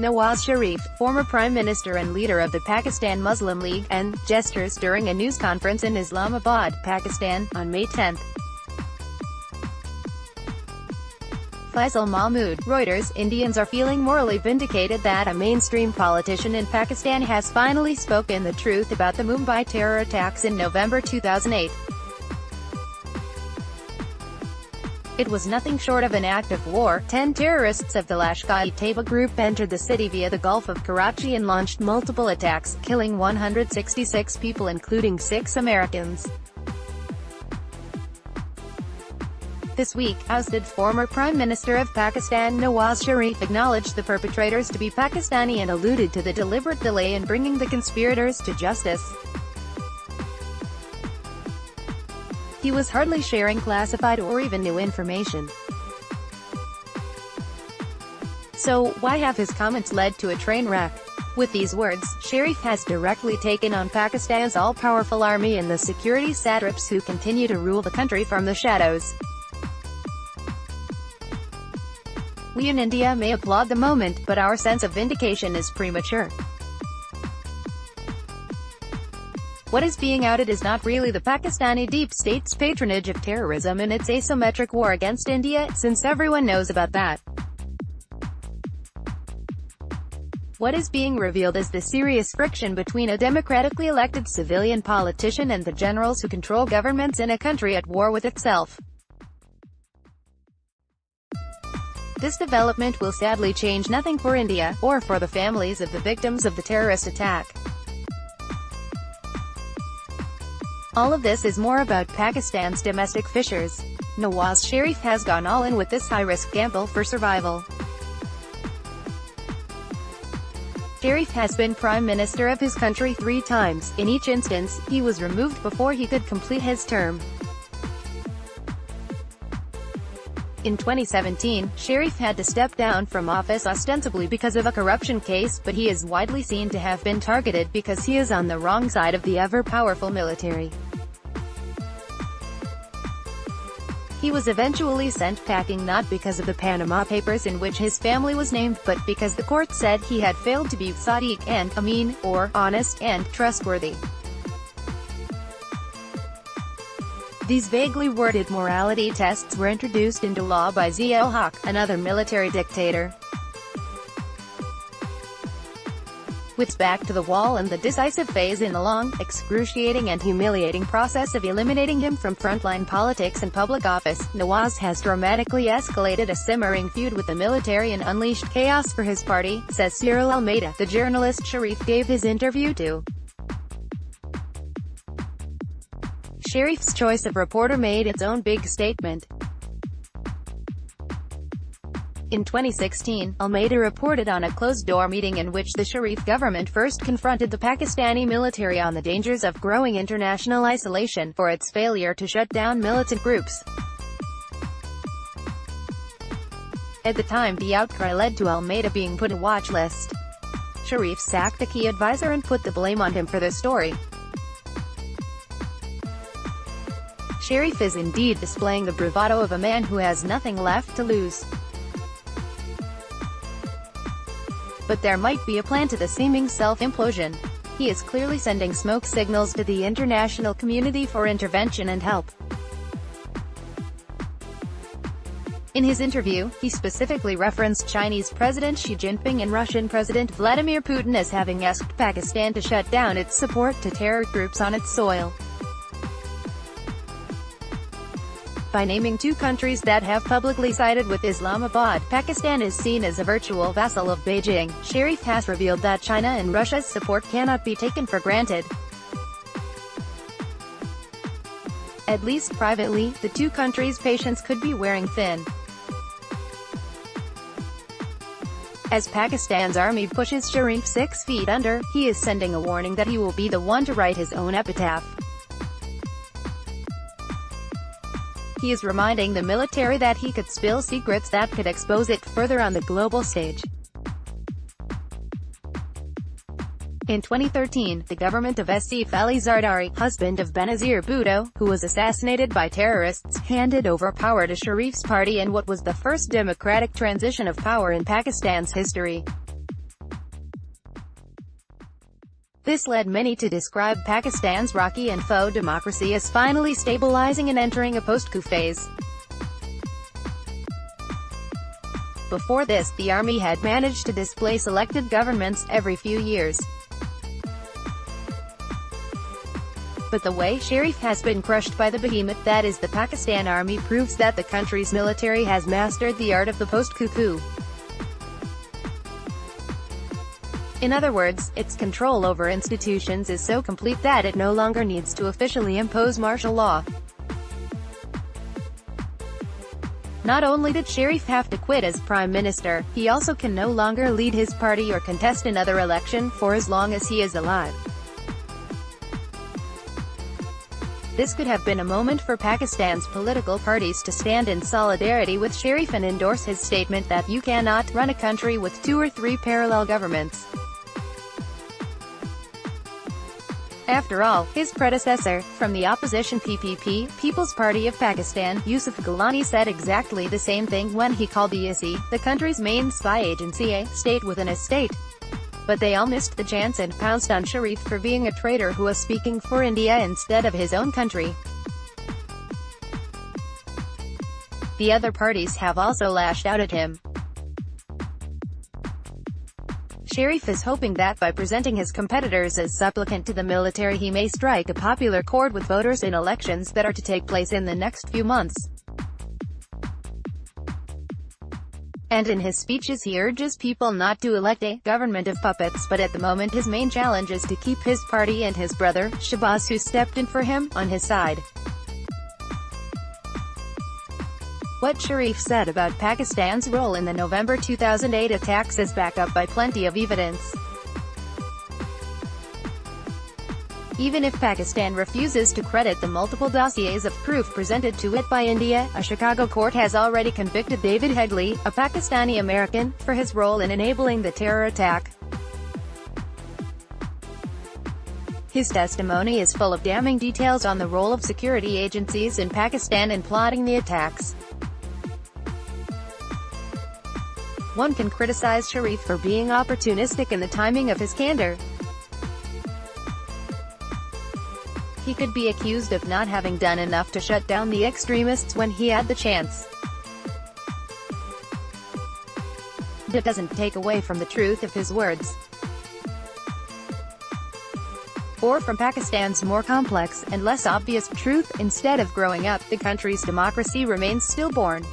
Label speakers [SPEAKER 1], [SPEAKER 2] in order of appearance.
[SPEAKER 1] Nawaz Sharif, former Prime Minister and leader of the Pakistan Muslim League, and gestures during a news conference in Islamabad, Pakistan, on May 10. Faisal Mahmood, Reuters, Indians are feeling morally vindicated that a mainstream politician in Pakistan has finally spoken the truth about the Mumbai terror attacks in November 2008. It was nothing short of an act of war. 10 terrorists of the Lashkar-e-Taiba group entered the city via the Gulf of Karachi and launched multiple attacks, killing 166 people including 6 Americans. This week, ousted former Prime Minister of Pakistan Nawaz Sharif acknowledged the perpetrators to be Pakistani and alluded to the deliberate delay in bringing the conspirators to justice. He was hardly sharing classified or even new information. So, why have his comments led to a train wreck? With these words, Sharif has directly taken on Pakistan's all-powerful army and the security satraps who continue to rule the country from the shadows. We in India may applaud the moment, but our sense of vindication is premature. What is being outed is not really the Pakistani deep state's patronage of terrorism and its asymmetric war against India, since everyone knows about that. What is being revealed is the serious friction between a democratically elected civilian politician and the generals who control governments in a country at war with itself. This development will sadly change nothing for India, or for the families of the victims of the terrorist attack. All of this is more about Pakistan's domestic fissures. Nawaz Sharif has gone all in with this high-risk gamble for survival. Sharif has been Prime Minister of his country 3 times. In each instance, he was removed before he could complete his term. In 2017, Sharif had to step down from office ostensibly because of a corruption case, but he is widely seen to have been targeted because he is on the wrong side of the ever-powerful military. He was eventually sent packing not because of the Panama Papers in which his family was named, but because the court said he had failed to be Sadiq and Amin, or honest and trustworthy. These vaguely worded morality tests were introduced into law by Zia-ul-Haq, another military dictator. With back to the wall and the decisive phase in the long, excruciating and humiliating process of eliminating him from frontline politics and public office, Nawaz has dramatically escalated a simmering feud with the military and unleashed chaos for his party, says Cyril Almeida, the journalist Sharif gave his interview to. Sharif's choice of reporter made its own big statement. In 2016, Almeida reported on a closed-door meeting in which the Sharif government first confronted the Pakistani military on the dangers of growing international isolation, for its failure to shut down militant groups. At the time, the outcry led to Almeida being put on a watch list. Sharif sacked a key advisor and put the blame on him for the story. Sharif is indeed displaying the bravado of a man who has nothing left to lose. But there might be a plan to the seeming self-implosion. He is clearly sending smoke signals to the international community for intervention and help. In his interview, he specifically referenced Chinese President Xi Jinping and Russian President Vladimir Putin as having asked Pakistan to shut down its support to terror groups on its soil. By naming 2 countries that have publicly sided with Islamabad, Pakistan is seen as a virtual vassal of Beijing. Sharif has revealed that China and Russia's support cannot be taken for granted. At least privately, the 2 countries' patience could be wearing thin. As Pakistan's army pushes Sharif 6 feet under, he is sending a warning that he will be the one to write his own epitaph. He is reminding the military that he could spill secrets that could expose it further on the global stage. In 2013, the government of Saif Ali Zardari, husband of Benazir Bhutto, who was assassinated by terrorists, handed over power to Sharif's party in what was the first democratic transition of power in Pakistan's history. This led many to describe Pakistan's rocky and faux democracy as finally stabilizing and entering a post-coup phase. Before this, the army had managed to displace elected governments every few years. But the way Sharif has been crushed by the behemoth that is the Pakistan army proves that the country's military has mastered the art of the post-coup coup. In other words, its control over institutions is so complete that it no longer needs to officially impose martial law. Not only did Sharif have to quit as prime minister, he also can no longer lead his party or contest another election for as long as he is alive. This could have been a moment for Pakistan's political parties to stand in solidarity with Sharif and endorse his statement that you cannot run a country with 2 or 3 parallel governments. After all, his predecessor, from the opposition PPP, People's Party of Pakistan, Yusuf Gilani said exactly the same thing when he called the ISI, the country's main spy agency, a state within a state. But they all missed the chance and pounced on Sharif for being a traitor who was speaking for India instead of his own country. The other parties have also lashed out at him. Sharif is hoping that by presenting his competitors as supplicant to the military he may strike a popular chord with voters in elections that are to take place in the next few months. And in his speeches he urges people not to elect a government of puppets, but at the moment his main challenge is to keep his party and his brother, Shahbaz who stepped in for him, on his side. What Sharif said about Pakistan's role in the November 2008 attacks is backed up by plenty of evidence. Even if Pakistan refuses to credit the multiple dossiers of proof presented to it by India, a Chicago court has already convicted David Headley, a Pakistani American, for his role in enabling the terror attack. His testimony is full of damning details on the role of security agencies in Pakistan in plotting the attacks. One can criticize Sharif for being opportunistic in the timing of his candor. He could be accused of not having done enough to shut down the extremists when he had the chance. That doesn't take away from the truth of his words, or from Pakistan's more complex and less obvious truth. Instead of growing up, the country's democracy remains stillborn.